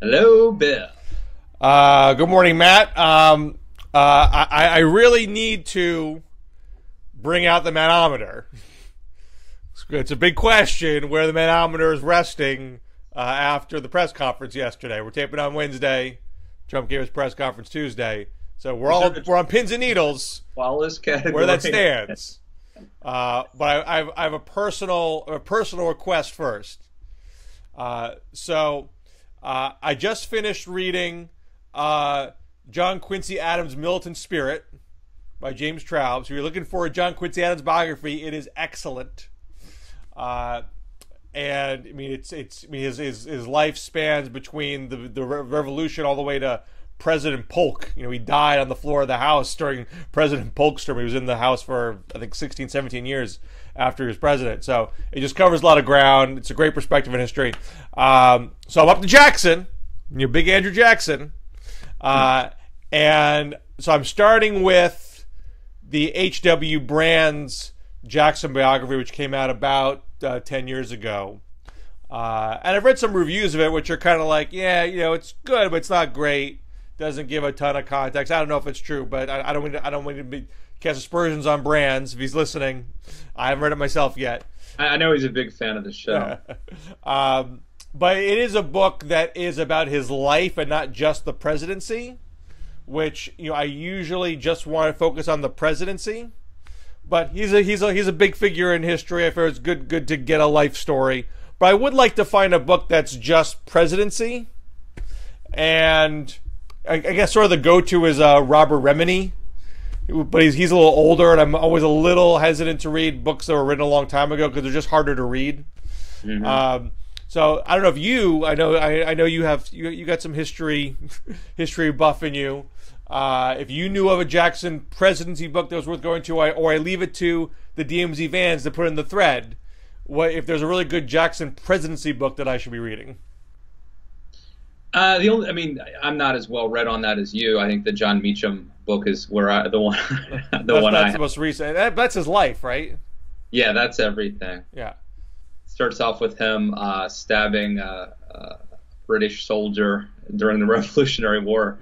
Hello, Bill. Good morning, Matt. I really need to bring out the manometer. It's a big question where the manometer is resting after the press conference yesterday. We're taping on Wednesday. Trump gave his press conference Tuesday, so we're on pins and needles. Flawless category. Where that stands. But I have a personal request first. So I just finished reading John Quincy Adams' Militant Spirit by James Traub. So if you're looking for a John Quincy Adams biography, it is excellent. And I mean, his life spans between the revolution all the way to President Polk. You know, he died on the floor of the House during President Polk's term. He was in the House for, I think, 16, 17 years after he was president. So it just covers a lot of ground. It's a great perspective in history. So I'm up to Jackson, your big Andrew Jackson. And so I'm starting with the H.W. Brand's Jackson biography, which came out about 10 years ago. And I've read some reviews of it, which are kind of like, yeah, you know, it's good, but it's not great. Doesn't give a ton of context. I don't know if it's true, but I don't want to cast aspersions on Brands if he's listening. I haven't read it myself yet. I know he's a big fan of the show. But it is a book that is about his life and not just the presidency, which, you know, I usually just want to focus on the presidency. But he's a big figure in history. I feel it's good to get a life story. But I would like to find a book that's just presidency. And I guess sort of the go-to is Robert Remini. But he's a little older, and I'm always a little hesitant to read books that were written a long time ago because they're just harder to read. Mm-hmm. So I don't know if I know you got some history buff in you. If you knew of a Jackson presidency book that was worth going to, or I leave it to the DMZ fans to put in the thread. What if there's a really good Jackson presidency book that I should be reading? I'm not as well read on that as you. I think the John Meacham book is where the one that's the most recent. That's his life, right? Yeah, that's everything. Yeah, starts off with him stabbing a British soldier during the Revolutionary War.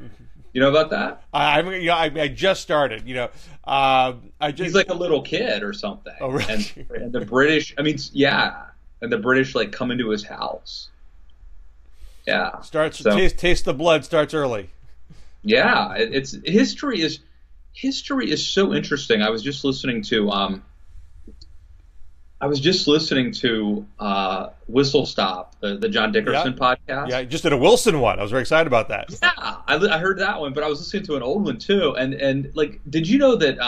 You know about that? I just started. You know, he's like a little kid or something. Oh, really? And the British, and the British like come into his house. Yeah. Taste the blood starts early. Yeah, it's history is so interesting. I was just listening to Whistle Stop, the John Dickerson podcast. Yeah, just did a Wilson one. I was very excited about that. Yeah, I heard that one, but I was listening to an old one too. And like, did you know that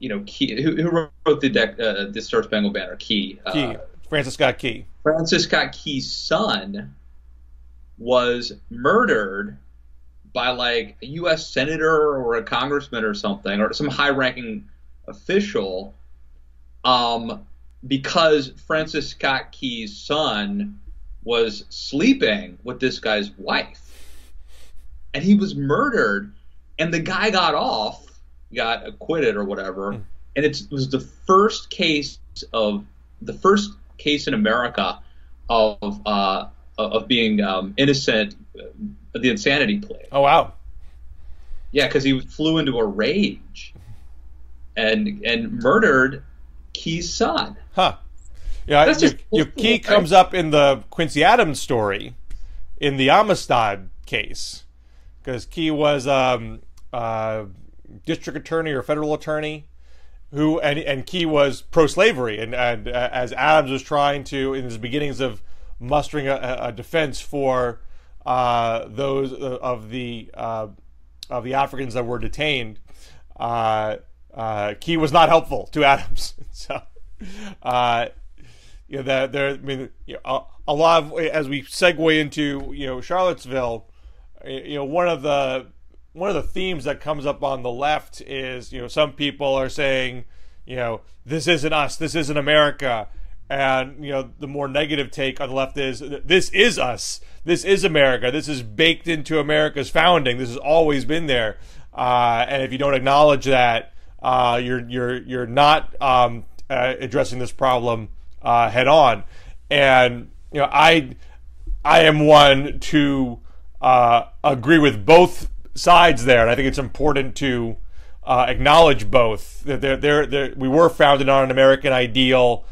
you know, Key, who wrote the Star Spangled Banner? Key. Francis Scott Key. Francis Scott Key's son was murdered by like a U.S. senator or a congressman or something, or some high-ranking official, because Francis Scott Key's son was sleeping with this guy's wife, and he was murdered, and the guy got acquitted or whatever, and it was the first case in America of being innocent of the insanity plea. Oh, wow. Yeah, because he flew into a rage and murdered Key's son. Huh. Yeah, Key comes up in the Quincy Adams story in the Amistad case, because Key was district attorney or federal attorney and Key was pro-slavery, and as Adams was trying to, in his beginnings of mustering a defense for those of the Africans that were detained, Key was not helpful to Adams. So, you know, a lot of, as we segue into, you know, Charlottesville, you know, one of the themes that comes up on the left is, you know, some people are saying, you know, this isn't us, this isn't America. And, you know, the more negative take on the left is, this is us, this is America, this is baked into America's founding, this has always been there. And if you don't acknowledge that, you're not addressing this problem head on. And I am one to agree with both sides there, and I think it's important to acknowledge both. That we were founded on an American ideal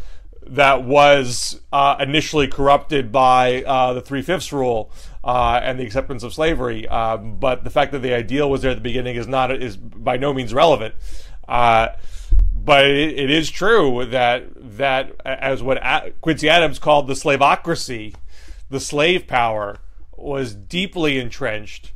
that was initially corrupted by the 3/5 rule and the acceptance of slavery. But the fact that the ideal was there at the beginning is by no means relevant. But it is true that as what Quincy Adams called the slavocracy, the slave power, was deeply entrenched.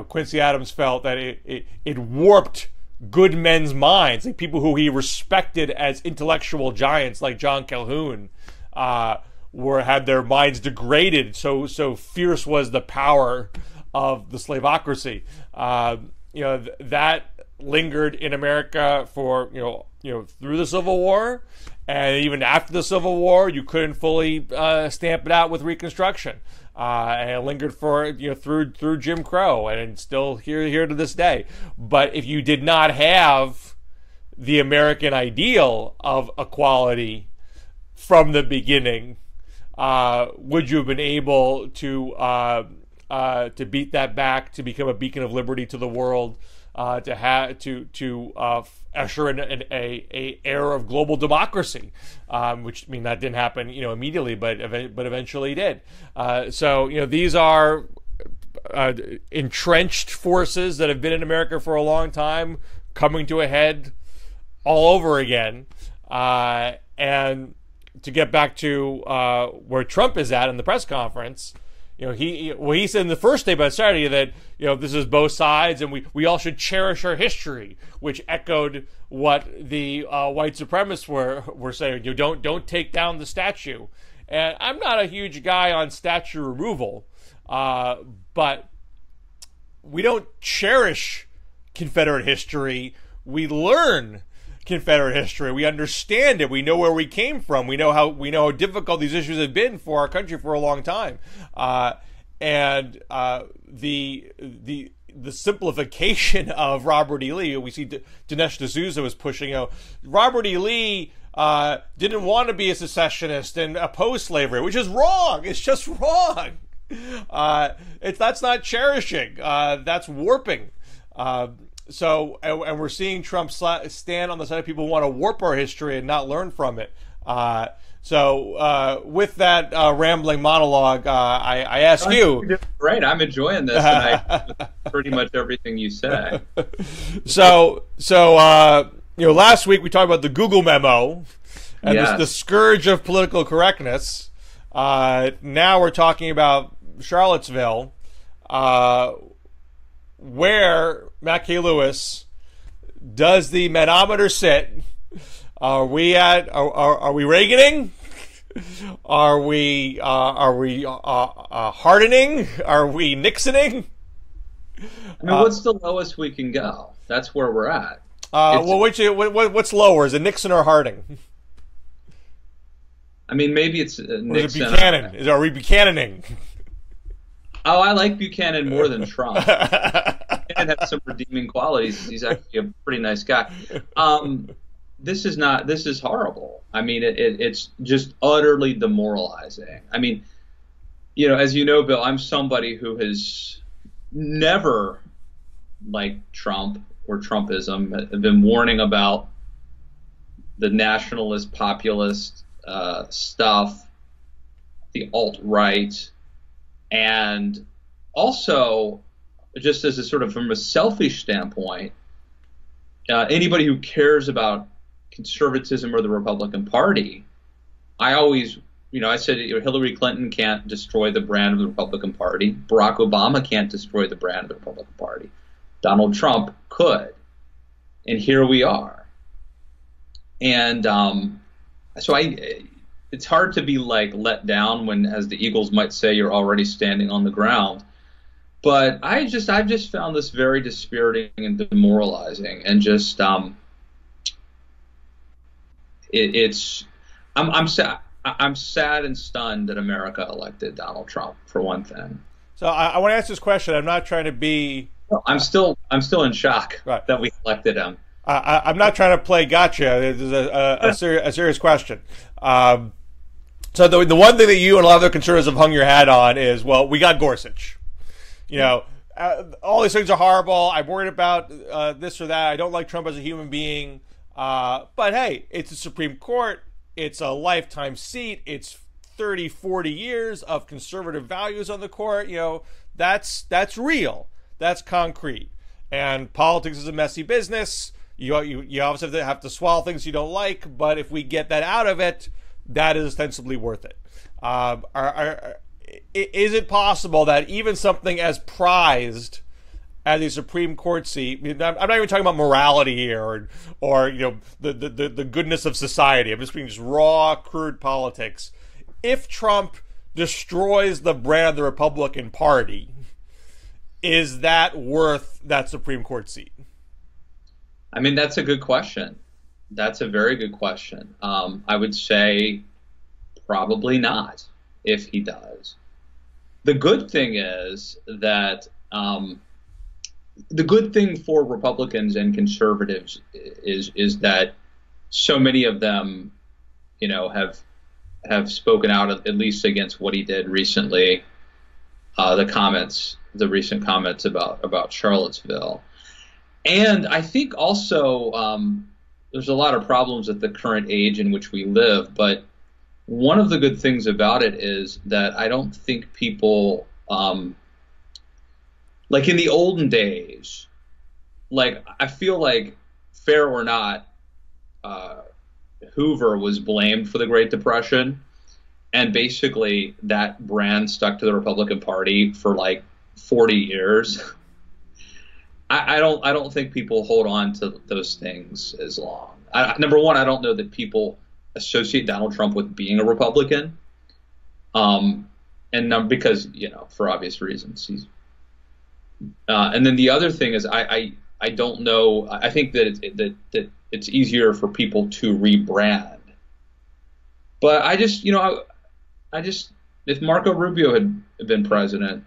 Quincy Adams felt that it warped good men's minds, like people who he respected as intellectual giants, like John Calhoun, had their minds degraded. So fierce was the power of the slavocracy. That lingered in America for through the Civil War, and even after the Civil War, you couldn't fully stamp it out with Reconstruction. And it lingered for through Jim Crow, and it's still here to this day. But if you did not have the American ideal of equality from the beginning, would you have been able to beat that back, to become a beacon of liberty to the world, to usher in a era of global democracy, which that didn't happen immediately, but eventually did. So these are entrenched forces that have been in America for a long time, coming to a head all over again. And to get back to where Trump is at in the press conference, he said in the first day about Saturday that this is both sides, and we all should cherish our history, which echoed what the white supremacists were saying. Don't take down the statue. And I'm not a huge guy on statue removal, but we don't cherish Confederate history. We learn Confederate history. We understand it. We know where we came from. We know how difficult these issues have been for our country for a long time. And the simplification of Robert E. Lee, we see Dinesh D'Souza was pushing out. Robert E. Lee didn't want to be a secessionist and oppose slavery, which is wrong. It's just wrong. That's not cherishing. That's warping. So we're seeing Trump stand on the side of people who want to warp our history and not learn from it. So with that rambling monologue, I ask you. Great, I'm enjoying this, and I pretty much everything you say. So last week we talked about the Google memo and the scourge of political correctness. Now we're talking about Charlottesville, where Matt K. Lewis does the manometer sit. Are we Reaganing? Are we hardening? Are we Nixoning? What's the lowest we can go? That's where we're at. What's lower? Is it Nixon or Harding? Maybe it's Nixon. Is it Buchanan? Are we Buchananing? Oh, I like Buchanan more than Trump. Buchanan has some redeeming qualities. He's actually a pretty nice guy. This is horrible. It's just utterly demoralizing. As you know, Bill, I'm somebody who has never liked Trump or Trumpism. I've been warning about the nationalist, populist stuff, the alt-right, and also, just as a sort of from a selfish standpoint, anybody who cares about conservatism or the Republican Party, I always, I said Hillary Clinton can't destroy the brand of the Republican Party. Barack Obama can't destroy the brand of the Republican Party. Donald Trump could. And here we are. And so it's hard to be let down when, as the Eagles might say, you're already standing on the ground. But I've just found this very dispiriting and demoralizing, and just I'm sad and stunned that America elected Donald Trump, for one thing. So I want to ask this question. I'm not trying to be. I'm still in shock that we elected him. I'm not trying to play gotcha. This is a serious question. So the one thing that you and a lot of other conservatives have hung your hat on is, well, we got Gorsuch. You know, all these things are horrible. I'm worried about this or that. I don't like Trump as a human being. But hey, it's the Supreme Court. It's a lifetime seat. It's 30, 40 years of conservative values on the court. You know, that's real. That's concrete. And politics is a messy business. You obviously have to swallow things you don't like, but if we get that out of it, that is ostensibly worth it. Is it possible that even something as prized as a Supreme Court seat, I'm not even talking about morality here or you know the goodness of society. I'm just being just raw, crude politics. If Trump destroys the brand of the Republican Party, is that worth that Supreme Court seat? I mean, that's a good question. That's a very good question. I would say probably not if he does. The good thing is that the good thing for Republicans and conservatives is that so many of them, you know, have spoken out at least against what he did recently. The recent comments about Charlottesville. And I think also there's a lot of problems at the current age in which we live, but one of the good things about it is that I don't think people, like in the olden days, like I feel like, fair or not, Hoover was blamed for the Great Depression, and basically that brand stuck to the Republican Party for like 40 years. I don't think people hold on to those things as long. Number one, I don't know that people associate Donald Trump with being a Republican, because, you know, for obvious reasons. And then the other thing is I don't know. I think that it's easier for people to rebrand. But I just if Marco Rubio had been president,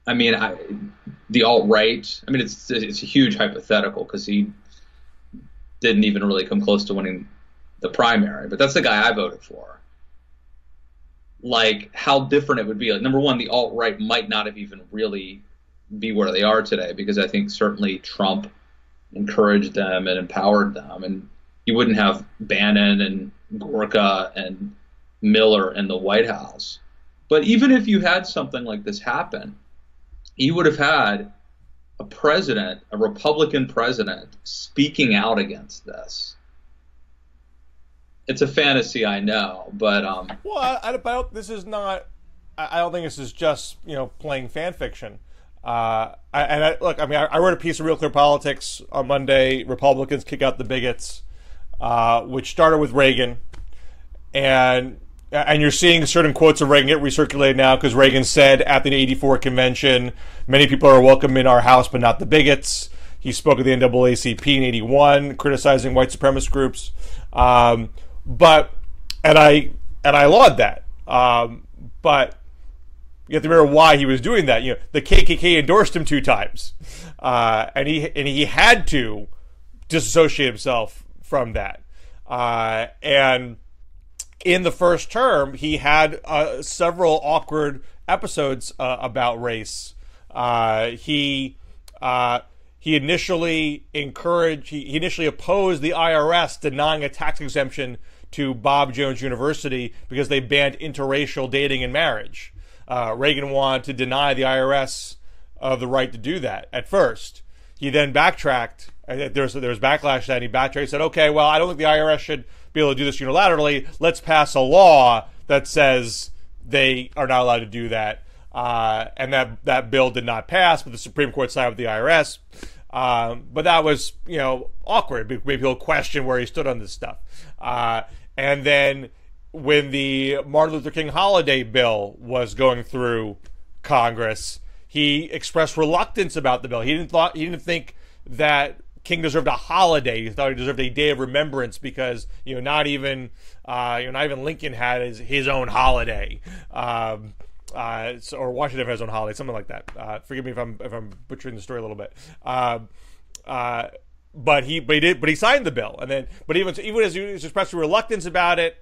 I mean, the alt-right, I mean, it's a huge hypothetical because he didn't even really come close to winning the primary, but that's the guy I voted for. Like, how different it would be. Like, number one, the alt-right might not have even really be where they are today, because I think certainly Trump encouraged them and empowered them, and you wouldn't have Bannon and Gorka and Miller in the White House. But even if you had something like this happen, you would have had a president, a Republican president, speaking out against this. It's a fantasy, I know, but well, this is not. I don't think this is just, you know, playing fan fiction. I wrote a piece of Real Clear Politics on Monday. Republicans kick out the bigots, which started with Reagan, and you're seeing certain quotes of Reagan get recirculated now because Reagan said at the '84 convention, "Many people are welcome in our house, but not the bigots." He spoke at the NAACP in '81, criticizing white supremacist groups. I laud that. But you have to remember why he was doing that. You know, the KKK endorsed him 2 times, and he had to disassociate himself from that. And in the first term, he had several awkward episodes about race. He initially opposed the IRS denying a tax exemption to Bob Jones University because they banned interracial dating and marriage. Reagan wanted to deny the IRS the right to do that at first. He then backtracked. There was backlash to that, and he backtracked. He said, okay, well, I don't think the IRS should be able to do this unilaterally. Let's pass a law that says they are not allowed to do that. And that bill did not pass, but the Supreme Court sided with the IRS. But that was, you know, awkward. Maybe he'll question where he stood on this stuff. And then when the Martin Luther King holiday bill was going through Congress, he expressed reluctance about the bill. He didn't think that King deserved a holiday. He thought he deserved a day of remembrance because, you know, not even Lincoln had his own holiday. Or Washington had his own holiday, something like that. Forgive me if I'm butchering the story a little bit. But he signed the bill, and then even as he was expressing reluctance about it,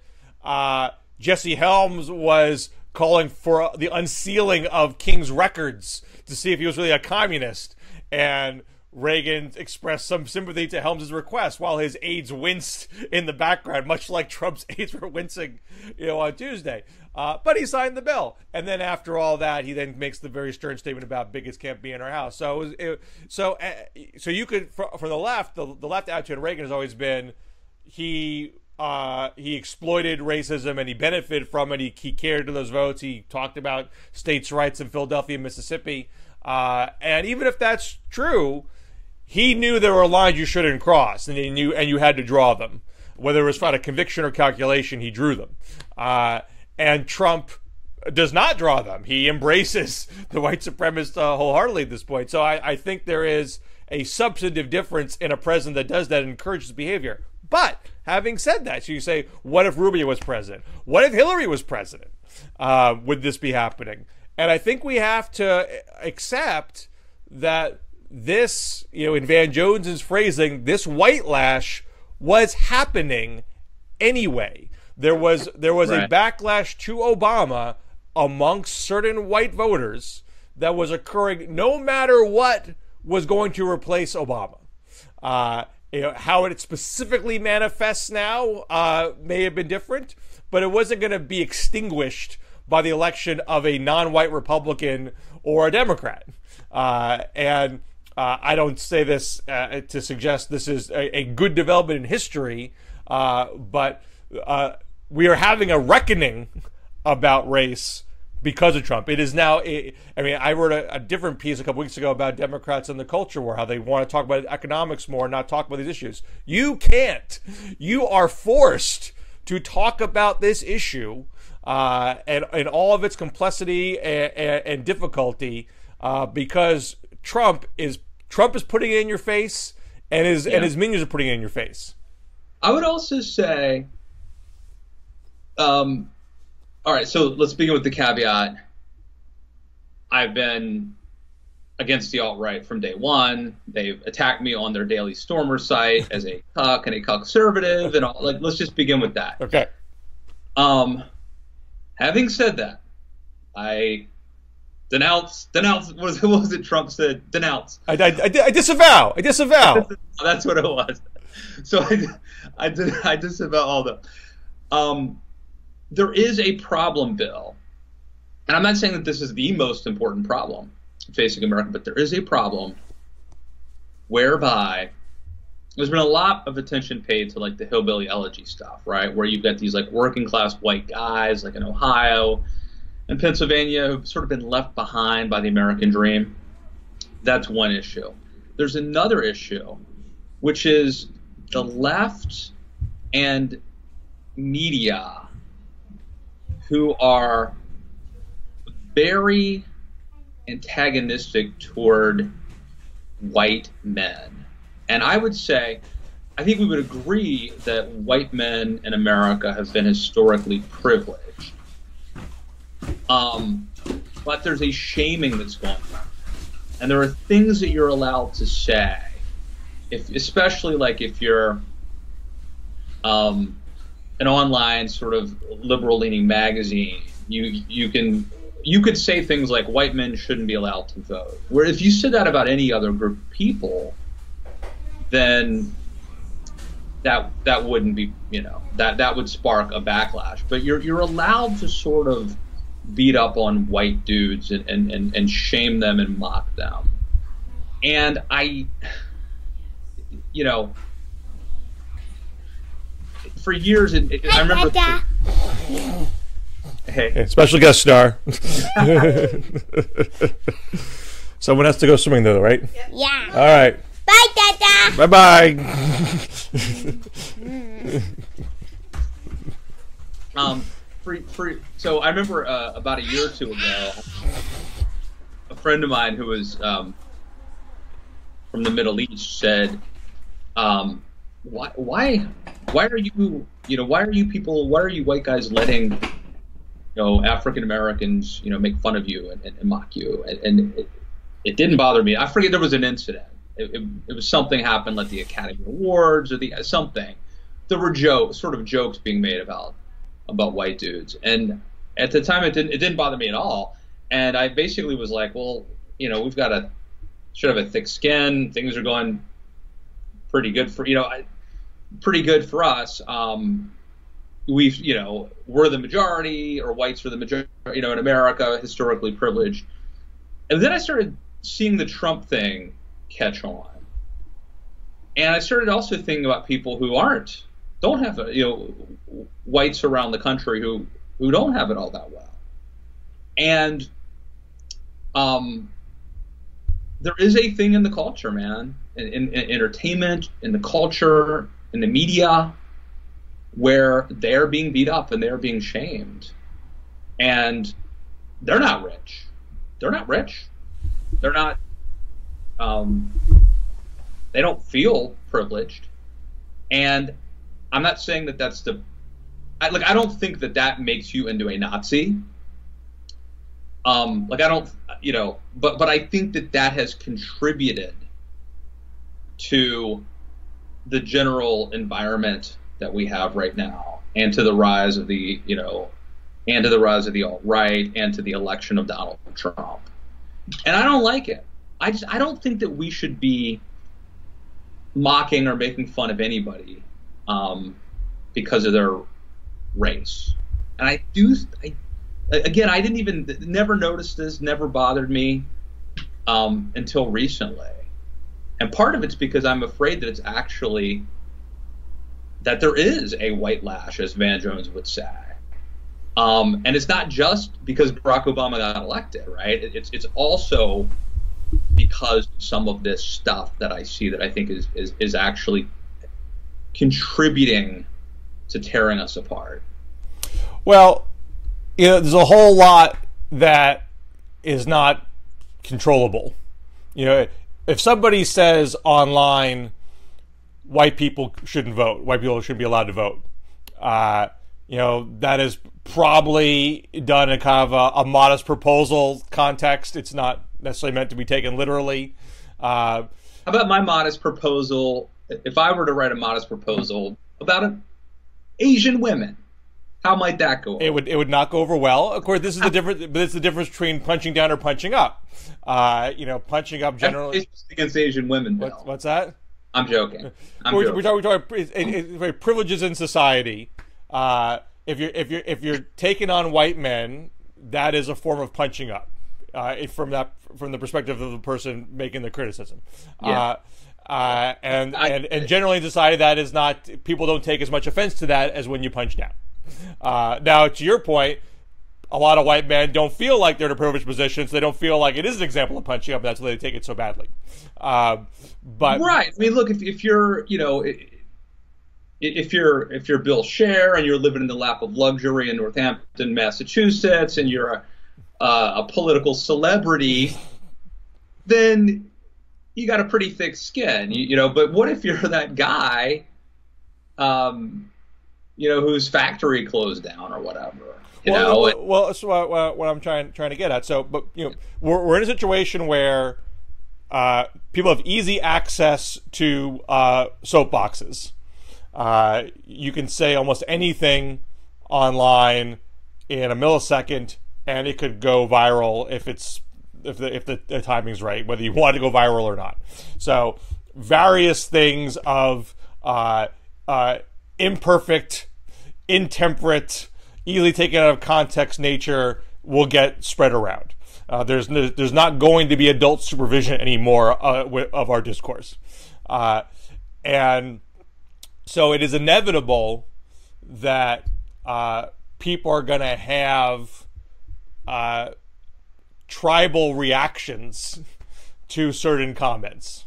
Jesse Helms was calling for the unsealing of King's records to see if he was really a communist. And Reagan expressed some sympathy to Helms' request while his aides winced in the background, much like Trump's aides were wincing, on Tuesday. But he signed the bill. And then after all that, he then makes the very stern statement about bigots can't be in our house. So so you could, from the left, the left attitude of Reagan has always been he exploited racism and he benefited from it. He cared to those votes. He talked about states' rights in Philadelphia, Mississippi. And even if that's true, he knew there were lines you shouldn't cross, and you had to draw them. Whether it was out of conviction or calculation, he drew them. And Trump does not draw them. He embraces the white supremacist wholeheartedly at this point. So I think there is a substantive difference in a president that does that and encourages behavior. But having said that, so you say, what if Rubio was president? What if Hillary was president? Would this be happening? And I think we have to accept that this, in Van Jones's phrasing, this white lash was happening anyway. There was right. A backlash to Obama amongst certain white voters that was occurring no matter what was going to replace Obama. How it specifically manifests now may have been different, but it wasn't going to be extinguished by the election of a non-white Republican or a Democrat. And I don't say this to suggest this is a good development in history, but we are having a reckoning about race because of Trump. It is now, I wrote a different piece a couple weeks ago about Democrats and the culture war, how they want to talk about economics more and not talk about these issues. You can't. You are forced to talk about this issue and all of its complexity and difficulty because Trump is putting it in your face, and his minions are putting it in your face. I would also say, all right, so let's begin with the caveat. I've been against the alt-right from day one. They've attacked me on their Daily Stormer site as a cuck and a conservative, and all. Let's just begin with that. Okay. Having said that, I denounce. What was it Trump said? Denounce. I disavow. That's what it was. So I disavow all the. There is a problem, Bill, and I'm not saying that this is the most important problem facing America, but there is a problem whereby there's been a lot of attention paid to like the hillbilly elegy stuff, right? Where you've got these like working class white guys like in Ohio and Pennsylvania who've sort of been left behind by the American dream. That's one issue. There's another issue, which is the left and media who are very antagonistic toward white men. And I would say, I think we would agree that white men in America have been historically privileged. But there's a shaming that's going on. And there are things that you're allowed to say, especially like if you're an online sort of liberal-leaning magazine, you could say things like white men shouldn't be allowed to vote. Where if you said that about any other group of people, then that wouldn't be, that would spark a backlash. But you're allowed to sort of beat up on white dudes and shame them and mock them. And for years, I remember. Hey, special guest star. Someone has to go swimming though, right? Yeah. All right. Bye, Dada. Bye bye. So I remember about a year or two ago, a friend of mine who was from the Middle East said, why are you white guys letting African Americans make fun of you and mock you? And it didn't bother me. I forget, there was an incident. It was something happened like the Academy Awards or something. There were jokes being made about about white dudes. And at the time, it didn't bother me at all. And I basically was like, well, we've got should have a thick skin. Things are going pretty good for pretty good for us. We're the majority, or whites are the majority, in America, historically privileged. And then I started seeing the Trump thing catch on. And I started also thinking about people who don't have whites around the country who don't have it all that well. And there is a thing in the culture, man, in entertainment, in the culture, in the media, where they're being beat up and they're being shamed. And they're not rich. They're not rich. They're not, they don't feel privileged. And I'm not saying that that's I don't think that makes you into a Nazi. I don't, but I think that has contributed to the general environment that we have right now, and to the rise of the, and to the rise of the alt-right, and to the election of Donald Trump. And I don't like it. I don't think that we should be mocking or making fun of anybody because of their race. And I never noticed this, never bothered me until recently. And part of it's because I'm afraid that that there is a white lash, as Van Jones would say. And it's not just because Barack Obama got elected, right? It's also because some of this stuff that I see that I think is actually contributing to tearing us apart. Well, there's a whole lot that is not controllable. If somebody says online, white people shouldn't vote, white people shouldn't be allowed to vote, that is probably done in kind of a modest proposal context. It's not necessarily meant to be taken literally. How about my modest proposal? If I were to write a modest proposal about Asian women, how might that go over? It would not go over well. Of course, this is the difference. But it's the difference between punching down or punching up. Punching up generally against Asian women. What's that? I'm joking. We're talking privileges in society. If you're taking on white men, that is a form of punching up. From the perspective of the person making the criticism. Yeah. And generally in society, that is not, people don't take as much offense to that as when you punch down. Now, to your point, a lot of white men don't feel like they're in a privileged position, so they don't feel like it is an example of punching up. That's why they take it so badly. But right, I mean, look, if you're if you're Bill Scher and you're living in the lap of luxury in Northampton, Massachusetts, and you're a political celebrity, then you got a pretty thick skin, But what if you're that guy, whose factory closed down or whatever? Well, that's what I'm trying to get at. So, but we're in a situation where people have easy access to soapboxes. You can say almost anything online in a millisecond, and it could go viral if the timing's right, whether you want to go viral or not. So, various things of imperfect, intemperate, easily taken out of context nature will get spread around. There's not going to be adult supervision anymore of our discourse, and so it is inevitable that people are going to have tribal reactions to certain comments,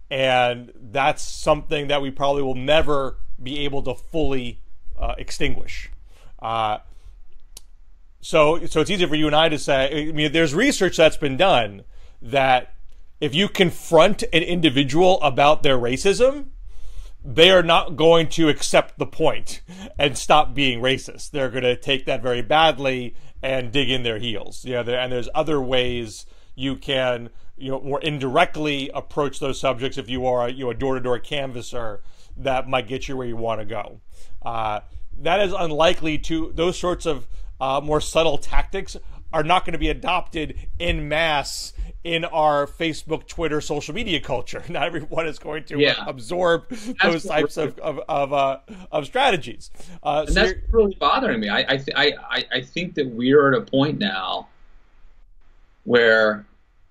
and that's something that we probably will never be able to fully extinguish. So it's easy for you and I to say, I mean, there's research that's been done that if you confront an individual about their racism, they are not going to accept the point and stop being racist. They're going to take that very badly and dig in their heels. And there's other ways you can, more indirectly approach those subjects if you are a door-to-door canvasser that might get you where you want to go. that is unlikely to, those sorts of more subtle tactics are not going to be adopted en masse in our Facebook, Twitter, social media culture. Not everyone is going to absorb those types of strategies. And that's really bothering me. I think that we're at a point now where,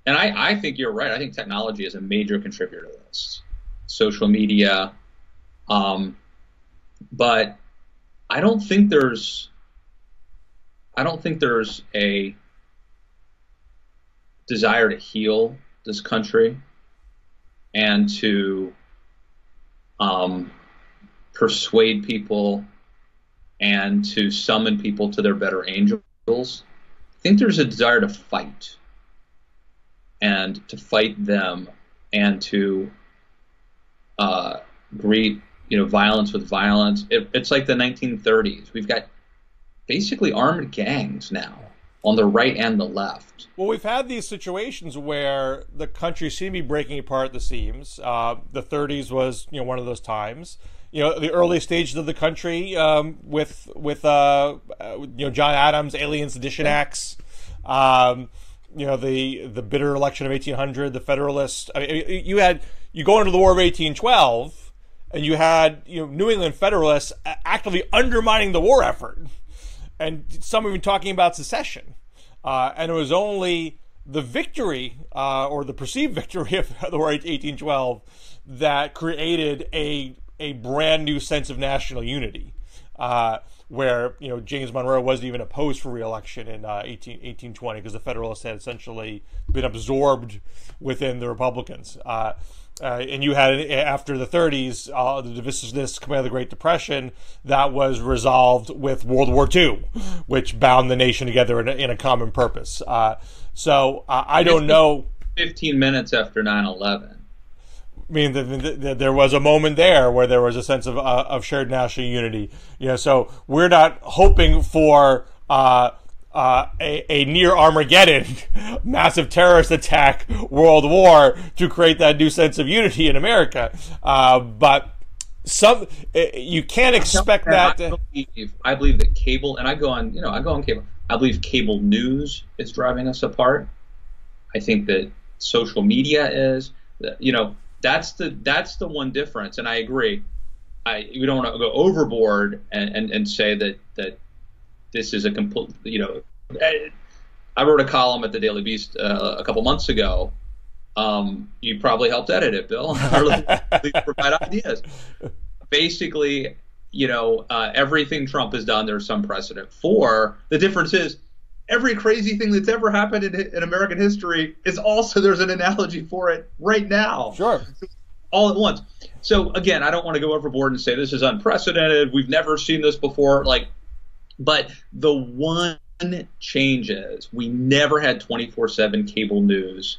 and I think you're right. I think technology is a major contributor to this, social media, but I don't think there's a desire to heal this country and to persuade people and to summon people to their better angels. I think there's a desire to fight them and to greet violence with violence. It's like the 1930s. We've got basically armed gangs now on the right and the left. Well, we've had these situations where the country seemed to be breaking apart at the seams. The 30s was, one of those times. The early stages of the country with John Adams, Alien Sedition Acts. The bitter election of 1800, the Federalists. I mean, you go into the War of 1812, and you had New England Federalists actively undermining the war effort, and some even talking about secession. And it was only the victory, or the perceived victory of the War of 1812, that created a brand new sense of national unity, where James Monroe wasn't even opposed for re-election in 1820 because the Federalists had essentially been absorbed within the Republicans. And you had, after the 30s, the divisiveness coming out of the Great Depression, that was resolved with World War II, which bound the nation together in a common purpose. So I don't know. 15 minutes after 9/11. I mean, there was a moment there where there was a sense of shared national unity. So we're not hoping for a near Armageddon, massive terrorist attack, world war to create that new sense of unity in America. But you can't expect that. I believe that cable, and I go on cable. I believe cable news is driving us apart. I think that social media is. That's the one difference, and I agree. We don't want to go overboard and say that this is a complete. I wrote a column at the Daily Beast a couple months ago. You probably helped edit it, Bill. Provide ideas. Basically, everything Trump has done, there's some precedent for. The difference is, every crazy thing that's ever happened in American history is also, there's an analogy for it right now. Sure. All at once. So again, I don't want to go overboard and say this is unprecedented. We've never seen this before. But the one change is we never had 24/7 cable news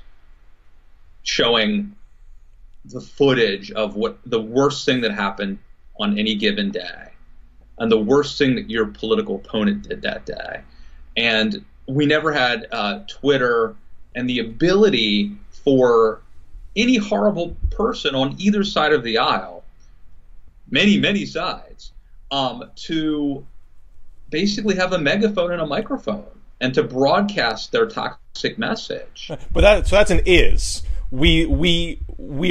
showing the footage of what the worst thing that happened on any given day and the worst thing that your political opponent did that day. And we never had Twitter and the ability for any horrible person on either side of the aisle, many sides, to basically have a megaphone and a microphone and to broadcast their toxic message. But that's an is. We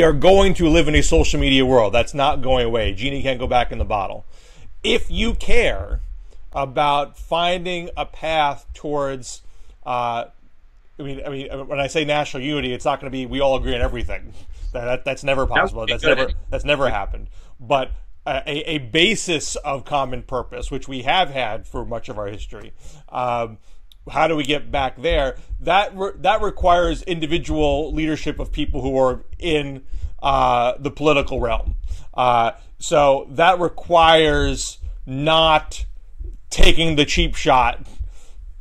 are going to live in a social media world. That's not going away. Genie can't go back in the bottle. If you care about finding a path towards, I mean, when I say national unity, it's not going to be we all agree on everything. That's never possible. That's never happened. But a basis of common purpose, which we have had for much of our history. How do we get back there? That requires individual leadership of people who are in the political realm. So that requires not taking the cheap shot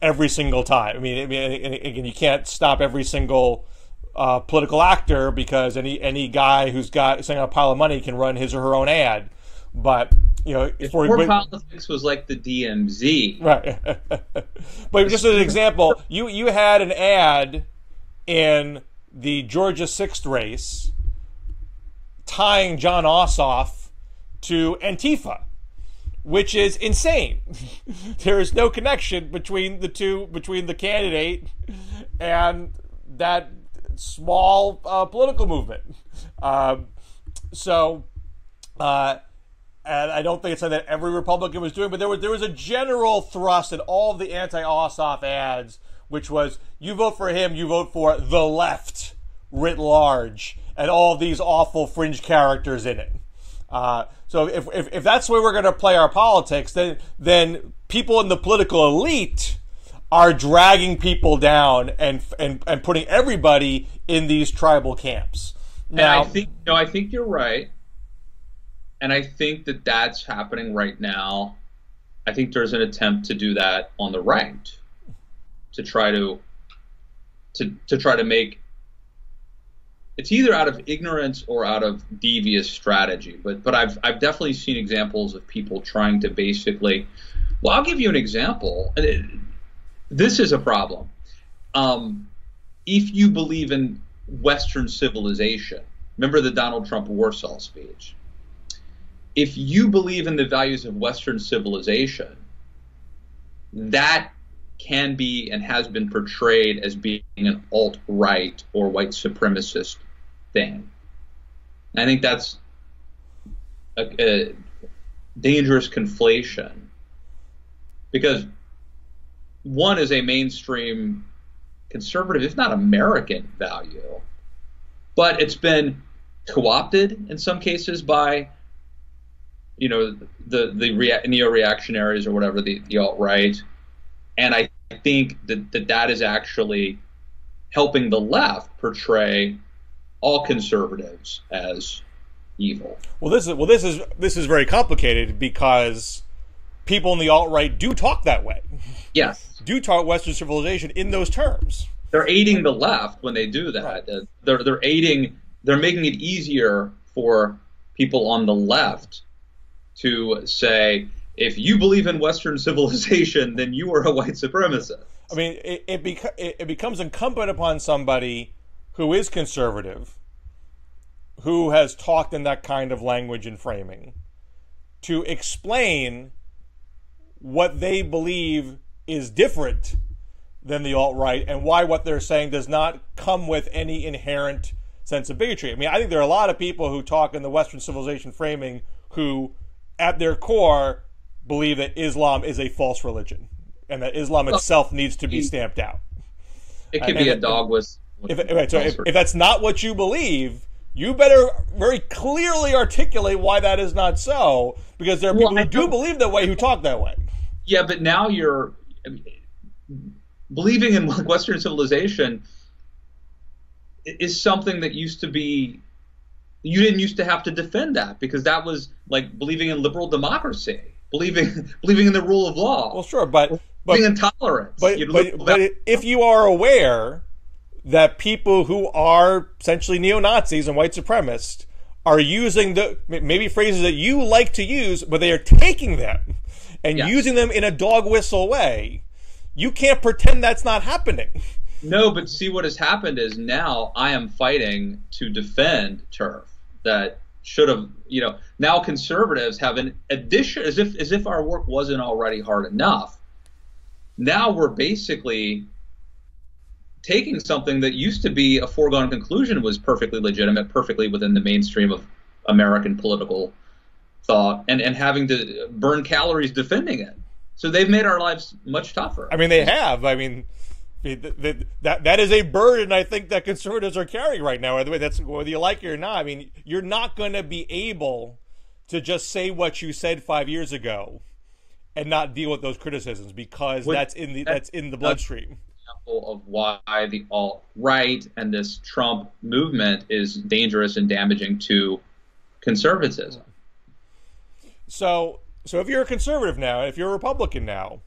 every single time. I mean, again, you can't stop every single political actor because any guy who's sitting on a pile of money can run his or her own ad. But if politics was like the DMZ, right? But just as an example, you had an ad in the Georgia 6th race tying John Ossoff to Antifa, which is insane. There is no connection between the candidate and that small political movement. And I don't think it's something that every Republican was doing, but there was a general thrust in all of the anti-Ossoff ads, which was, you vote for him, you vote for the left writ large, and all these awful fringe characters in it. So if that's the way we're going to play our politics, then people in the political elite are dragging people down and putting everybody in these tribal camps. Now, and I think you're right. And I think that that's happening right now. I think there's an attempt to do that on the right, to try to make, it's either out of ignorance or out of devious strategy. But I've definitely seen examples of people trying to basically, well, I'll give you an example. This is a problem. If you believe in Western civilization, remember the Donald Trump Warsaw speech. If you believe in the values of Western civilization, that can be and has been portrayed as being an alt-right or white supremacist thing. I think that's a dangerous conflation, because one is a mainstream conservative, if not American, value, but it's been co-opted in some cases by the neo-reactionaries or whatever, the alt-right. And I think that is actually helping the left portray all conservatives as evil. Well, this is very complicated, because people in the alt-right do talk that way. Yes. Do talk Western civilization in those terms. They're aiding the left when they do that. Right. They're making it easier for people on the left to say, if you believe in Western civilization, then you are a white supremacist. I mean, it becomes incumbent upon somebody who is conservative, who has talked in that kind of language and framing, to explain what they believe is different than the alt-right, and why what they're saying does not come with any inherent sense of bigotry. I mean, I think there are a lot of people who talk in the Western civilization framing who, at their core, believe that Islam is a false religion and that Islam itself needs to be stamped out. It could be a dog with if that's not what you believe, you better very clearly articulate why that is not so, because there are people who do believe that way, who talk that way. Yeah, but now believing in Western civilization is something that used to be, you didn't used to have to defend that, because that was like believing in liberal democracy, believing in the rule of law. Well, sure, but being intolerant. But if you are aware that people who are essentially neo-Nazis and white supremacists are using maybe phrases that you like to use, but they are taking them and using them in a dog whistle way, you can't pretend that's not happening. No, but see, what has happened is now I am fighting to defend turf that should have, now conservatives have an addition, as if our work wasn't already hard enough. Now we're basically taking something that used to be a foregone conclusion, was perfectly legitimate, perfectly within the mainstream of American political thought, and having to burn calories defending it. So they've made our lives much tougher. I mean, they have. I mean, that is a burden I think that conservatives are carrying right now. Whether you like it or not. I mean, you're not going to be able to just say what you said 5 years ago and not deal with those criticisms, because that's in the bloodstream. Example of why the alt-right and this Trump movement is dangerous and damaging to conservatism. So if you're a conservative now, if you're a Republican now,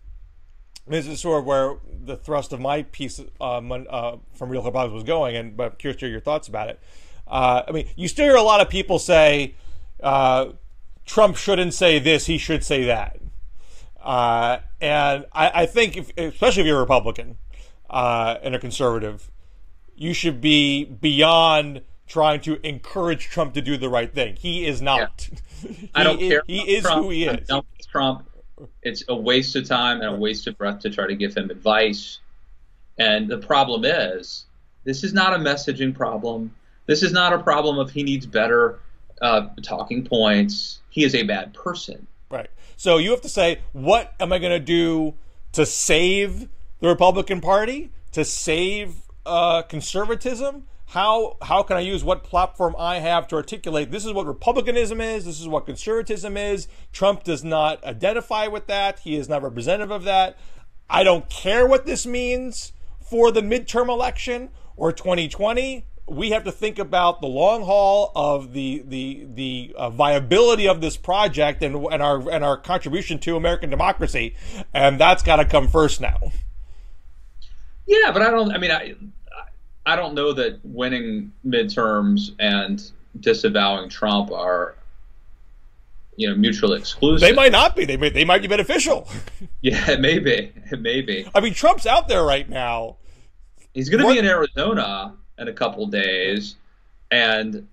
this is sort of where the thrust of my piece from Real Republicans was going, but I'm curious to hear your thoughts about it. I mean, you still hear a lot of people say Trump shouldn't say this, he should say that. And I think, especially if you're a Republican and a conservative, you should be beyond trying to encourage Trump to do the right thing. He is not. Yeah. I don't care. He is Trump. who he I'm is. done with Trump. It's a waste of time and a waste of breath to try to give him advice. And the problem is, this is not a messaging problem. This is not a problem of he needs better talking points. He is a bad person. Right. So you have to say, what am I going to do to save the Republican Party, to save conservatism? How can I use what platform I have to articulate this is what republicanism is, this is what conservatism is. Trump does not identify with that. He is not representative of that. I don't care what this means for the midterm election or 2020. We have to think about the long haul of the viability of this project and our contribution to American democracy, and that's got to come first now. Yeah, but I don't know that winning midterms and disavowing Trump are, mutually exclusive. They might not be. They might be beneficial. Yeah, it may be. It may be. I mean, Trump's out there right now. He's going to be in Arizona in a couple days, and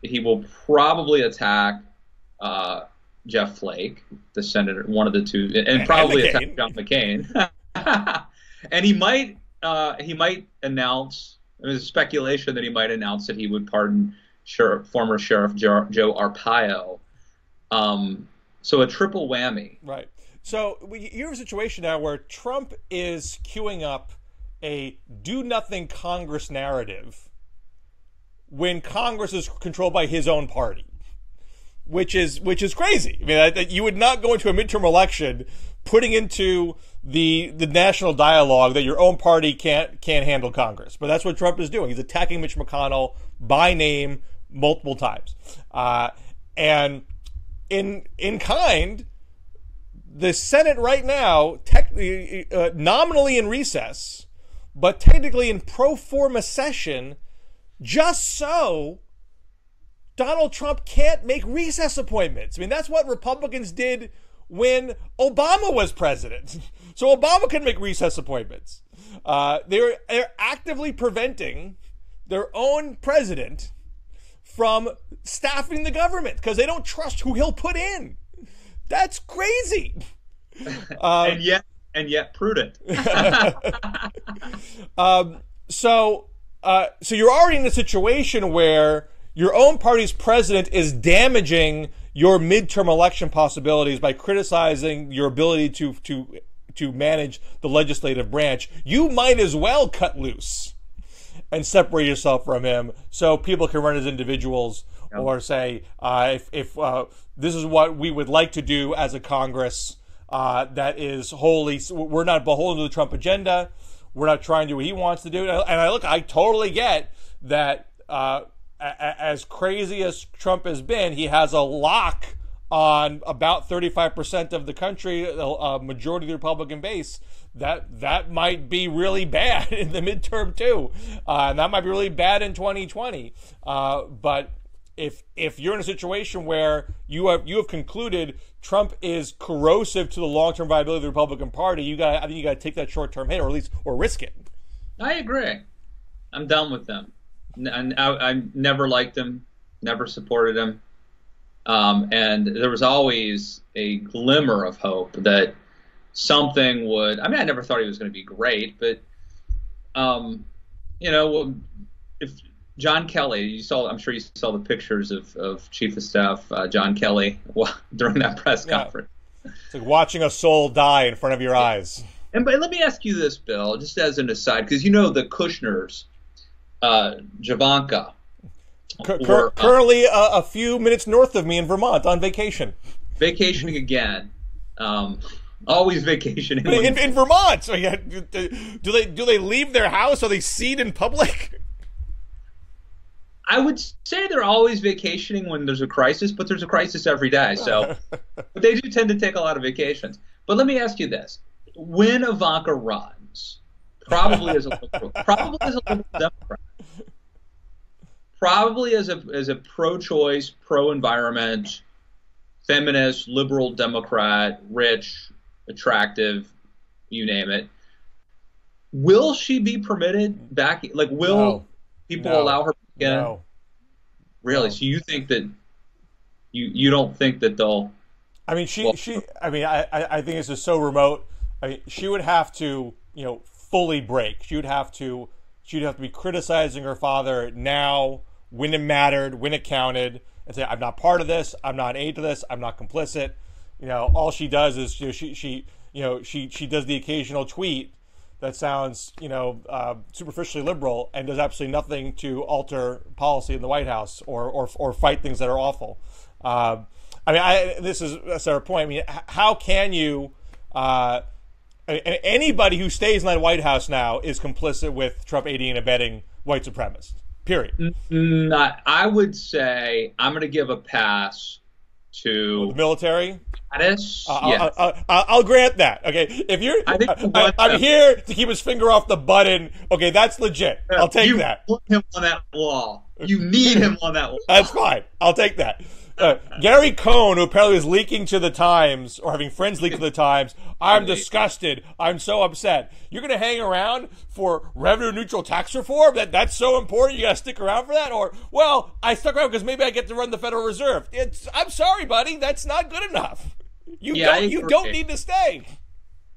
he will probably attack Jeff Flake, the senator, one of the two, and probably attack John McCain. And he might announce. There's speculation that he might announce that he would pardon former Sheriff Joe Arpaio. So a triple whammy. Right. So you're in a situation now where Trump is queuing up a do-nothing Congress narrative when Congress is controlled by his own party, which is crazy. I mean, you would not go into a midterm election putting into the national dialogue that your own party can't handle Congress. But that's what Trump is doing. He's attacking Mitch McConnell by name multiple times. And in kind, the Senate right now, nominally in recess, but technically in pro forma session, just so Donald Trump can't make recess appointments. I mean, that's what Republicans did when Obama was president. So Obama couldn't make recess appointments. They're actively preventing their own president from staffing the government because they don't trust who he'll put in. That's crazy. And yet prudent. So you're already in a situation where your own party's president is damaging your midterm election possibilities by criticizing your ability to manage the legislative branch. You might as well cut loose and separate yourself from him so people can run as individuals. Yep. Or say, if this is what we would like to do as a Congress that is wholly, we're not beholden to the Trump agenda. We're not trying to do what he wants to do. And I totally get that as crazy as Trump has been, he has a lock on about 35% of the country, a majority of the Republican base. That might be really bad in the midterm too, and that might be really bad in 2020. But if you're in a situation where you have concluded Trump is corrosive to the long-term viability of the Republican Party, I think you got to take that short-term hit, or risk it. I agree. I'm done with them. I never liked him, never supported him, and there was always a glimmer of hope that something would. I mean, I never thought he was going to be great, but if John Kelly, I'm sure you saw the pictures of Chief of Staff John Kelly during that press conference. It's like watching a soul die in front of your eyes. But let me ask you this, Bill, just as an aside, because the Kushners, Javanka, currently a few minutes north of me in Vermont on vacation. Vacationing again. Always vacationing. In Vermont. So yeah, do they leave their house? Are they seen in public? I would say they're always vacationing when there's a crisis, but there's a crisis every day. So but they do tend to take a lot of vacations. But let me ask you this. When Ivanka runs, probably as a liberal Democrat, probably as a pro-choice, pro-environment, feminist, liberal Democrat, rich, attractive, you name it, will she be permitted back? Like, will People No. allow her back in? No. Really? No. So you think that you don't think that they'll? I mean, I think this is so remote. I mean, she would have to, fully break. She'd have to be criticizing her father now, when it mattered, when it counted, and say, I'm not part of this, I'm not an aid to this, I'm not complicit. All she does is she does the occasional tweet that sounds superficially liberal and does absolutely nothing to alter policy in the White House or fight things that are awful. This is a separate point. I mean, how can you? Anybody who stays in that White House now is complicit with Trump aiding and abetting white supremacists. Period. I would say I'm going to give a pass to the military. Yes. I'll grant that. Okay, if you're, I'm here to keep his finger off the button. Okay, that's legit. I'll take that. You put him on that wall. You need him on that wall. That's fine. I'll take that. Gary Cohn, who apparently is leaking to the Times or having friends leak to the Times, I'm disgusted. I'm so upset. You're going to hang around for revenue-neutral tax reform? That's so important? You got to stick around for that? Or, well, I stuck around because maybe I get to run the Federal Reserve. I'm sorry, buddy. That's not good enough. You don't need to stay.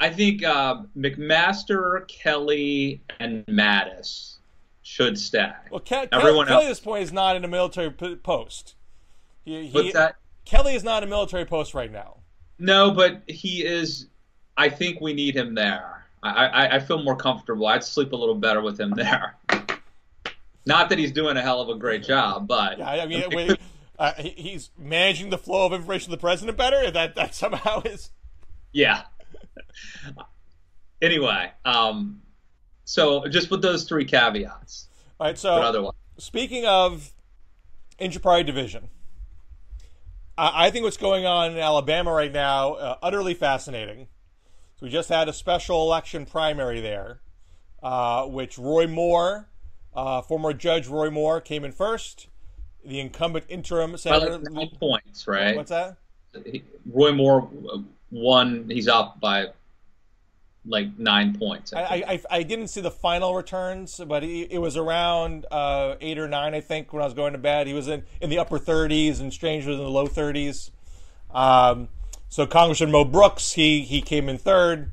I think McMaster, Kelly, and Mattis should stay. Well, Kelly at this point is not in a military post. What's that? Kelly is not a military post right now. No, but he is. I think we need him there. I feel more comfortable. I'd sleep a little better with him there. Not that he's doing a hell of a great job, but yeah, I mean, he's managing the flow of information to the president better. That somehow is. Yeah. Anyway, so just with those three caveats. All right. So speaking of inter-party division. I think what's going on in Alabama right now, utterly fascinating. So we just had a special election primary there, which Roy Moore, former Judge Roy Moore, came in first. The incumbent interim senator. By 9 points, right? What's that? Roy Moore won. He's up by 9 points. I didn't see the final returns, but it was around 8 or 9, I think, when I was going to bed. He was in the upper 30s, and Strange was in the low 30s. So Congressman Mo Brooks, he came in third.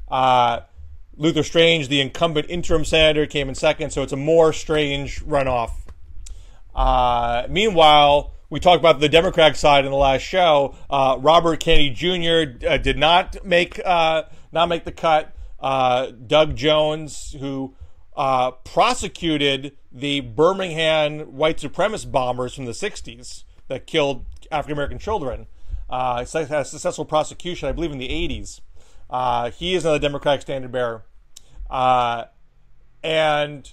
Luther Strange, the incumbent interim senator, came in second. So it's a more Strange runoff. Meanwhile, we talked about the Democratic side in the last show. Robert Kennedy Jr. Did not make the cut. Doug Jones, who prosecuted the Birmingham white supremacist bombers from the 60s that killed African-American children, had a successful prosecution, I believe, in the 80s. He is another Democratic standard bearer. And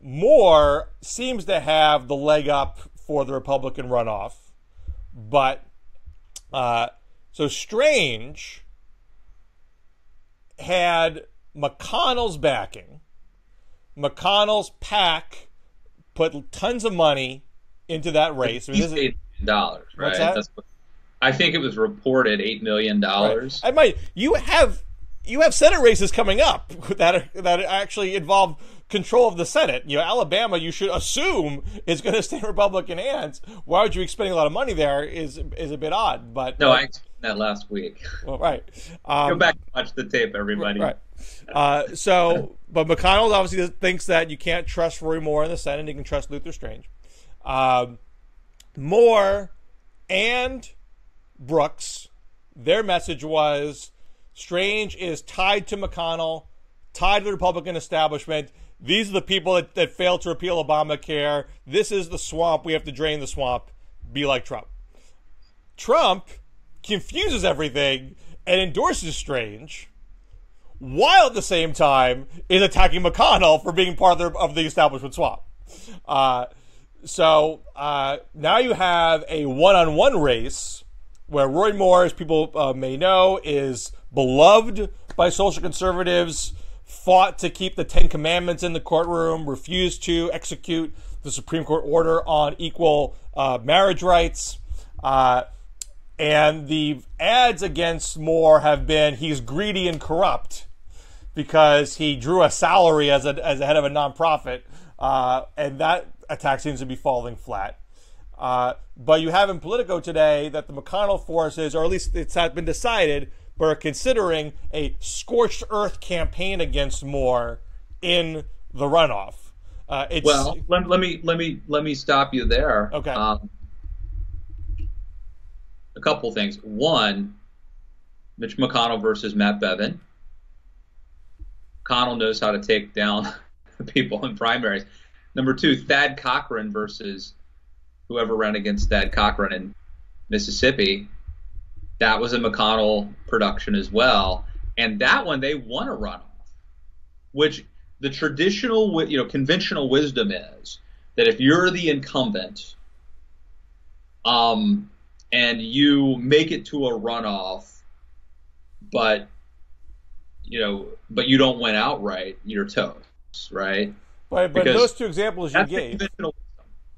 Moore seems to have the leg up for the Republican runoff. But, so Strange had McConnell's backing. McConnell's PAC put tons of money into that race. $8 million, right? What's that? I think it was reported $8 million. Right. You have Senate races coming up that actually involve control of the Senate. Alabama, you should assume, is going to stay in Republican hands. Why would you be spending a lot of money there is a bit odd. But no, I explained that last week. Well, right. Go back and watch the tape, everybody. Right. But McConnell obviously thinks that you can't trust Roy Moore in the Senate. You can trust Luther Strange. Moore and Brooks, their message was Strange is tied to McConnell, tied to the Republican establishment. These are the people that failed to repeal Obamacare. This is the swamp. We have to drain the swamp. Be like Trump. Trump confuses everything and endorses Strange, while at the same time is attacking McConnell for being part of the establishment swamp. So now you have a one-on-one race where Roy Moore, as people may know, is beloved by social conservatives, fought to keep the Ten Commandments in the courtroom, refused to execute the Supreme Court order on equal marriage rights. And the ads against Moore have been he's greedy and corrupt because he drew a salary as a head of a nonprofit and that attack seems to be falling flat. But you have in Politico today that the McConnell forces, or at least it's not been decided, but are considering a scorched earth campaign against Moore in the runoff. Well, let me stop you there. Okay. A couple things. One, Mitch McConnell versus Matt Bevin. McConnell knows how to take down people in primaries. Number two, Thad Cochran versus whoever ran against Thad Cochran in Mississippi. That was a McConnell production as well. And that one, they won a runoff, which the traditional, conventional wisdom is that if you're the incumbent, and you make it to a runoff, but you don't win outright, you're toast, right? But those two examples you gave,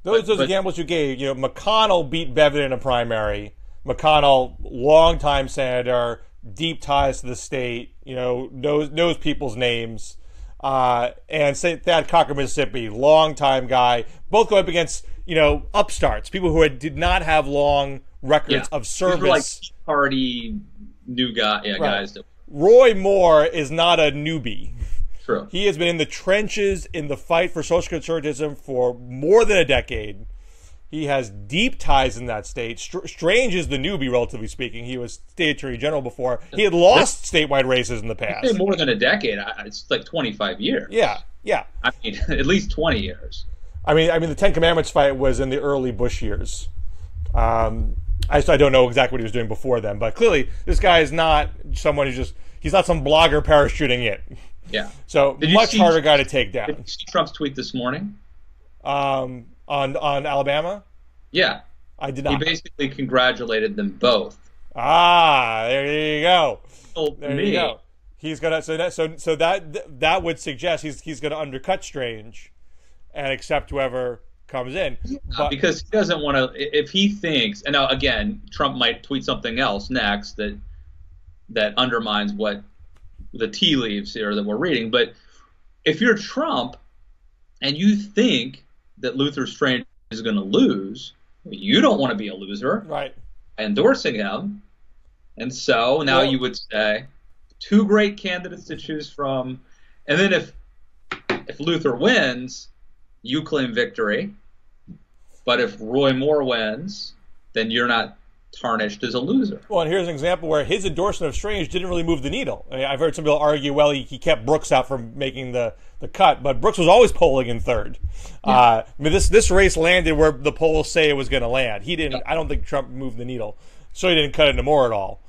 those examples you gave, McConnell beat Bevin in a primary. McConnell, longtime senator, deep ties to the state, knows people's names. And Thad Cochran, Mississippi, longtime guy. Both go up against, upstarts, people who did not have long records of service. These were like Tea Party new guys. Roy Moore is not a newbie. True. He has been in the trenches in the fight for social conservatism for more than a decade. He has deep ties in that state. Strange is the newbie, relatively speaking. He was state attorney general before. He had lost statewide races in the past. More than a decade. It's like 25 years. Yeah. I mean, at least 20 years. I mean, the Ten Commandments fight was in the early Bush years. I don't know exactly what he was doing before then, but clearly this guy is not someone he's not some blogger parachuting in. Yeah. So much harder guy to take down. Did you see Trump's tweet this morning? On Alabama? Yeah. I did not. He basically congratulated them both. There you go. There you go. He's gonna so that would suggest he's gonna undercut Strange and accept whoever comes in. But, because he doesn't want to. If he thinks, and now again, Trump might tweet something else next that undermines what the tea leaves here that we're reading. But if you're Trump and you think that Luther Strange is going to lose, you don't want to be a loser, right? Endorsing him, and so now you would say two great candidates to choose from, and then if Luther wins, you claim victory, but if Roy Moore wins, then you're not tarnished as a loser. Well, and here's an example where his endorsement of Strange didn't really move the needle. I mean, I've heard some people argue, well, he kept Brooks out from making the cut, but Brooks was always polling in third. Yeah. I mean, this race landed where the polls say it was going to land. He didn't. I don't think Trump moved the needle, so he didn't cut into Moore at all.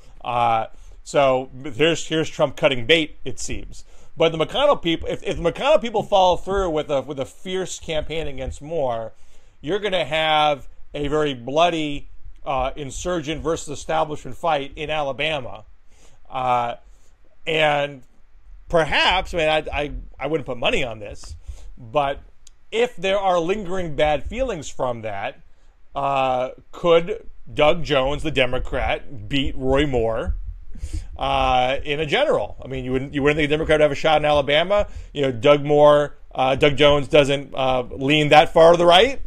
So here's Trump cutting bait, it seems. But the McConnell people, if the McConnell people follow through with a fierce campaign against Moore, you're going to have a very bloody insurgent versus establishment fight in Alabama, and perhaps, I mean, I wouldn't put money on this, but if there are lingering bad feelings from that, could Doug Jones, the Democrat, beat Roy Moore in a general? I mean, you wouldn't think a Democrat would have a shot in Alabama. Doug Jones doesn't lean that far to the right.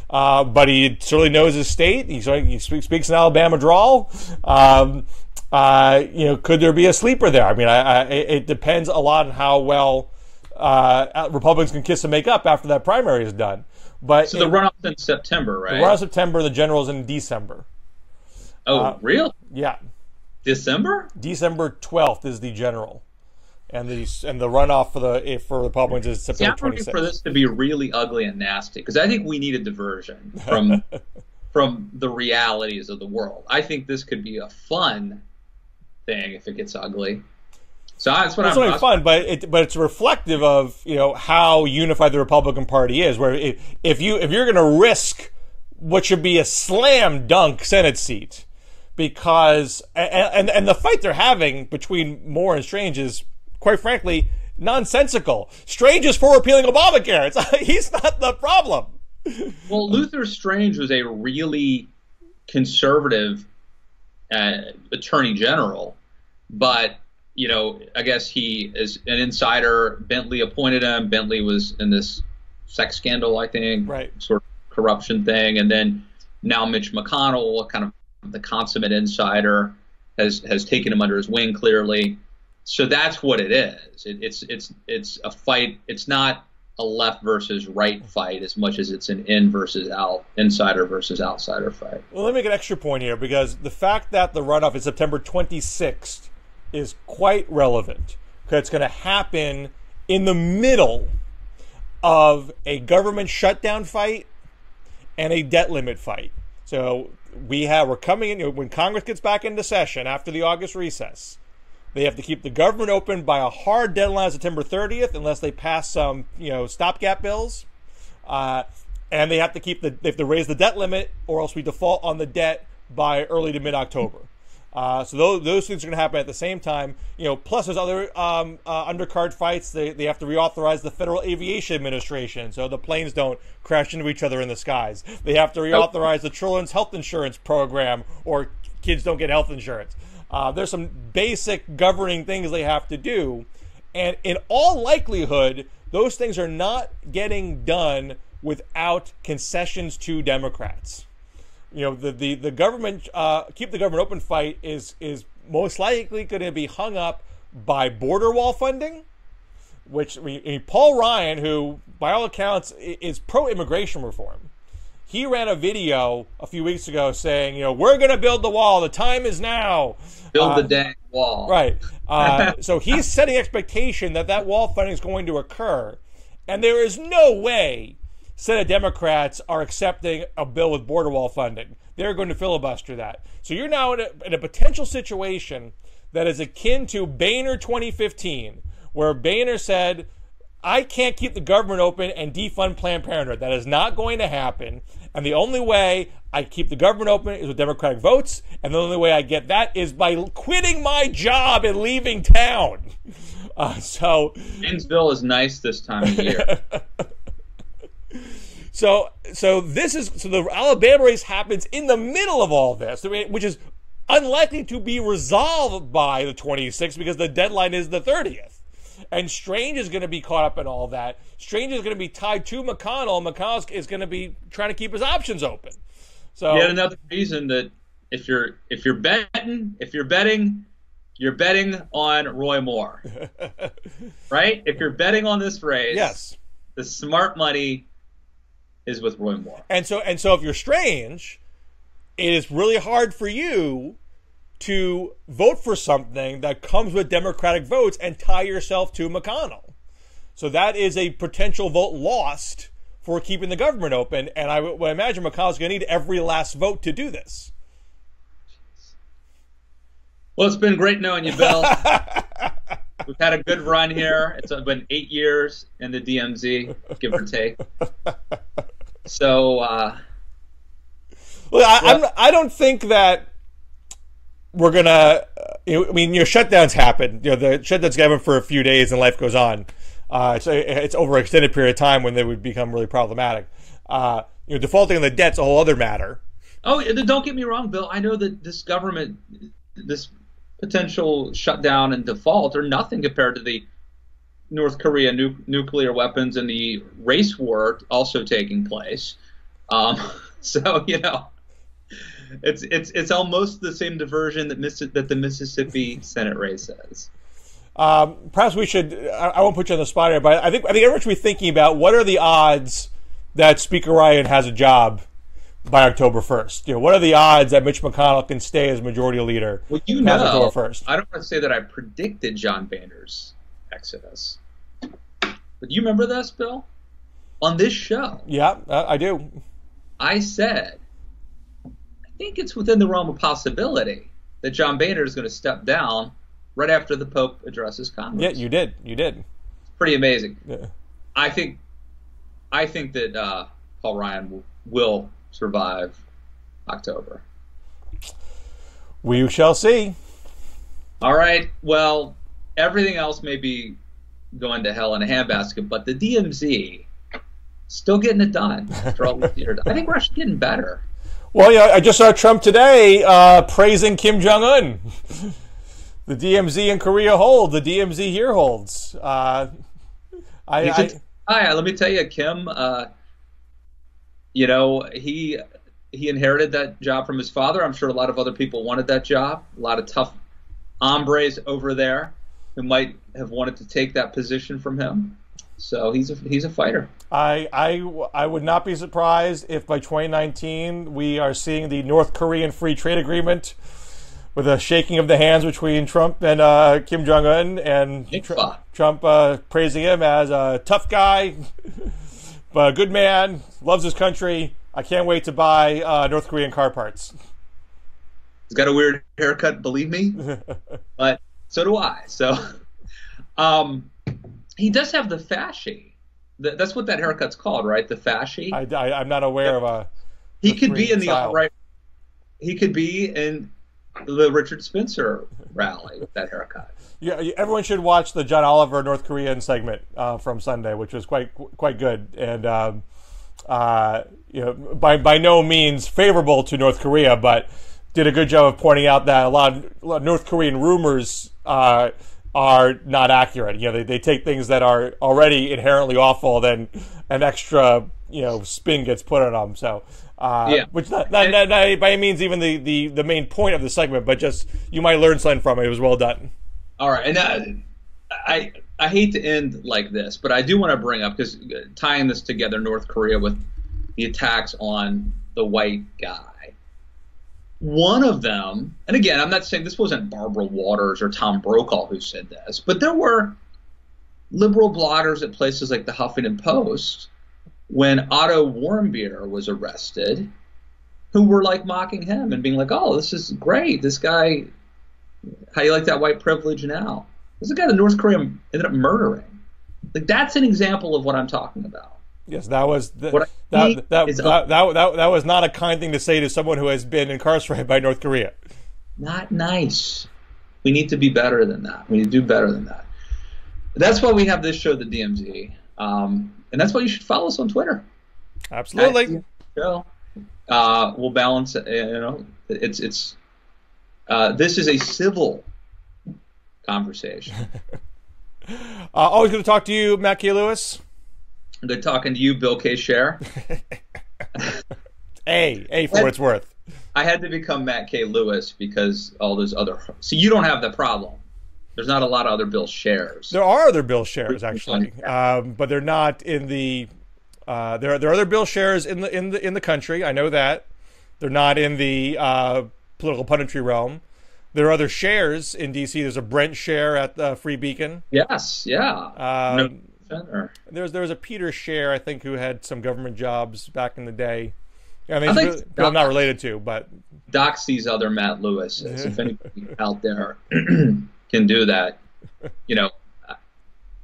But he certainly knows his state. He speaks an Alabama drawl. Could there be a sleeper there? I mean, it depends a lot on how well Republicans can kiss and make up after that primary is done. But so the runoff's in September, right? The runoff's in September. The general's in December. Oh, really? Yeah. December 12th is the general. And the runoff for Republicans is September 26th. I'm rooting for this to be really ugly and nasty because I think we need a diversion from the realities of the world. I think this could be a fun thing if it gets ugly. So that's what it's fun, but it's reflective of how unified the Republican Party is. Where if you're going to risk what should be a slam dunk Senate seat, because and the fight they're having between Moore and Strange is, quite frankly, nonsensical. Strange is for repealing Obamacare. He's not the problem. Well, Luther Strange was a really conservative attorney general, but I guess he is an insider. Bentley appointed him. Bentley was in this sex scandal, I think, right, sort of corruption thing, and then now Mitch McConnell, kind of the consummate insider, has taken him under his wing clearly. So that's what it is. It's a fight. It's not a left versus right fight as much as it's an in versus out, insider versus outsider fight. Well, let me make an extra point here, because the fact that the runoff is September 26th is quite relevant, because it's going to happen in the middle of a government shutdown fight and a debt limit fight. So we're coming in, when Congress gets back into session after the August recess, they have to keep the government open by a hard deadline, September 30th, unless they pass some, stopgap bills. And they have to raise the debt limit, or else we default on the debt by early to mid-October. So those things are going to happen at the same time. Plus there's other undercard fights. They have to reauthorize the Federal Aviation Administration, so the planes don't crash into each other in the skies. They have to reauthorize the Children's Health Insurance Program, or kids don't get health insurance. There's some basic governing things they have to do, and in all likelihood, those things are not getting done without concessions to Democrats. The government, keep the government open fight is most likely going to be hung up by border wall funding, which Paul Ryan, who by all accounts is pro-immigration reform, he ran a video a few weeks ago saying, we're going to build the wall. The time is now. Build the dang wall. Right. So he's setting expectation that wall funding is going to occur. And there is no way Senate Democrats are accepting a bill with border wall funding. They're going to filibuster that. So you're now in a potential situation that is akin to Boehner 2015, where Boehner said, I can't keep the government open and defund Planned Parenthood. That is not going to happen. And the only way I keep the government open is with Democratic votes. And the only way I get that is by quitting my job and leaving town. So Gainesville is nice this time of year. So the Alabama race happens in the middle of all this, which is unlikely to be resolved by the 26th, because the deadline is the 30th. And Strange is going to be caught up in all that. Strange is going to be tied to McConnell. McConnell is going to be trying to keep his options open. So yet another reason that if you're betting, you're betting on Roy Moore, right? If you're betting on this race, yes, the smart money is with Roy Moore. And so if you're Strange, it is really hard for you to vote for something that comes with Democratic votes and tie yourself to McConnell. So that is a potential vote lost for keeping the government open, and I would imagine McConnell's going to need every last vote to do this. Well, it's been great knowing you, Bill. We've had a good run here. It's been 8 years in the DMZ, give or take. So, I don't think that we're gonna. Shutdowns happen. The shutdowns happen for a few days, and life goes on. So it's over an extended period of time when they would become really problematic. Defaulting on the debt's a whole other matter. Oh, don't get me wrong, Bill. I know that this government, this potential shutdown and default are nothing compared to the North Korea nuclear weapons and the race war also taking place. So it's almost the same diversion that the Mississippi Senate race is. Perhaps we should. I won't put you on the spot here, but I think everyone should be thinking about what are the odds that Speaker Ryan has a job by October 1st. What are the odds that Mitch McConnell can stay as majority leader? Well, October 1st. I don't want to say that I predicted John Boehner's exodus, but you remember this, Bill? On this show, yeah, I do. I said, I think it's within the realm of possibility that John Boehner is going to step down right after the Pope addresses Congress. Yeah, you did. It's pretty amazing. Yeah. I think that Paul Ryan will survive October. We shall see. All right. Well, everything else may be going to hell in a handbasket, but the DMZ still getting it done after all these years. I think we're actually getting better. Well, yeah, I just saw Trump today praising Kim Jong Un. The DMZ in Korea hold. The DMZ here holds. Hi, let me tell you, Kim. He inherited that job from his father. I'm sure a lot of other people wanted that job. A lot of tough hombres over there who might have wanted to take that position from him. So he's a fighter. I would not be surprised if by 2019 we are seeing the North Korean free trade agreement with a shaking of the hands between Trump and Kim Jong Un, and Trump praising him as a tough guy, but a good man, loves his country. I can't wait to buy North Korean car parts. He's got a weird haircut, believe me, but so do I. So he does have the fascie. That's what that haircut's called, right? The fascie. I'm not aware of a. He could be in the style. alt-right. He could be in the Richard Spencer rally with that haircut. Yeah, everyone should watch the John Oliver North Korean segment from Sunday, which was quite good, and by no means favorable to North Korea, but did a good job of pointing out that a lot of North Korean rumors are not accurate. They take things that are already inherently awful, then an extra spin gets put on them. So. Which not by any means even the main point of the segment, but just you might learn something from it. It was well done. All right, and I hate to end like this, but I do want to bring up, because tying this together, North Korea with the attacks on the white guy. One of them, and again, I'm not saying this wasn't Barbara Waters or Tom Brokaw who said this, but there were liberal bloggers at places like the Huffington Post, when Otto Warmbier was arrested, who were like mocking him and being like, "Oh, this is great. This guy, how you like that white privilege now?" This is a guy that North Korea ended up murdering. Like, that's an example of what I'm talking about. Yes, that was that was not a kind thing to say to someone who has been incarcerated by North Korea. Not nice. We need to be better than that. We need to do better than that. That's why we have this show, the DMZ. And that's why you should follow us on Twitter. Absolutely. We'll balance it. This is a civil conversation. Always good to talk to you, Matt K. Lewis. Good talking to you, Bill K. Scher. A for what it's worth. I had to become Matt K. Lewis because all those other. So you don't have the problem. There's not a lot of other Bill Schers. There are other Bill Schers, actually, but they're not in the. There are other Bill Schers in the country. I know that they're not in the political punditry realm. There are other Schers in D.C. There's a Brent Scher at the Free Beacon. Yes, yeah. There's a Peter Scher, I think, who had some government jobs back in the day. I mean, I'm not related to, but dox these other Matt Lewises. If anybody out there can do that,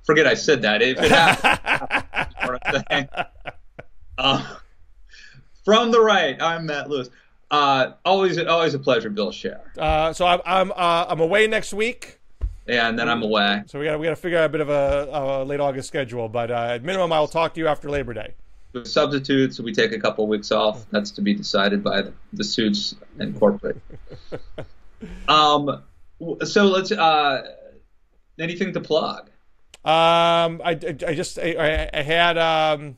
forget I said that. If it happens, from the right, I'm Matt Lewis. Always a pleasure, Bill Scher. So I'm away next week. Yeah, and then I'm away. So we got to figure out a bit of a late August schedule, but at minimum, I will talk to you after Labor Day. With substitutes, we take a couple of weeks off. That's to be decided by the suits and corporate. So let's. Anything to plug? I had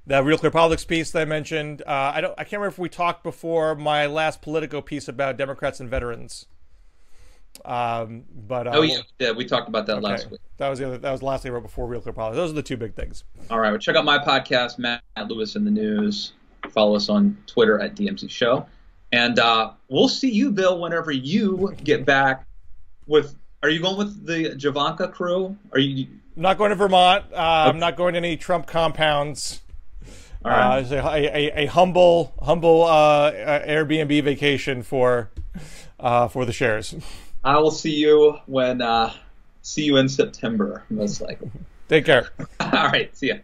the Real Clear Politics piece that I mentioned. I can't remember if we talked before my last Politico piece about Democrats and veterans. Yeah, we talked about that last week. That was the last thing I wrote before Real Clear Politics. Those are the two big things. All right, well, check out my podcast, Matt Lewis in the News. Follow us on Twitter at DMZ Show, and we'll see you, Bill, whenever you get back. Are you going with the Javanka crew? Are you? I'm not going to Vermont. I'm not going to any Trump compounds. All right. It's a humble Airbnb vacation for the shares. I will see you in September, most likely. Take care. All right. See ya.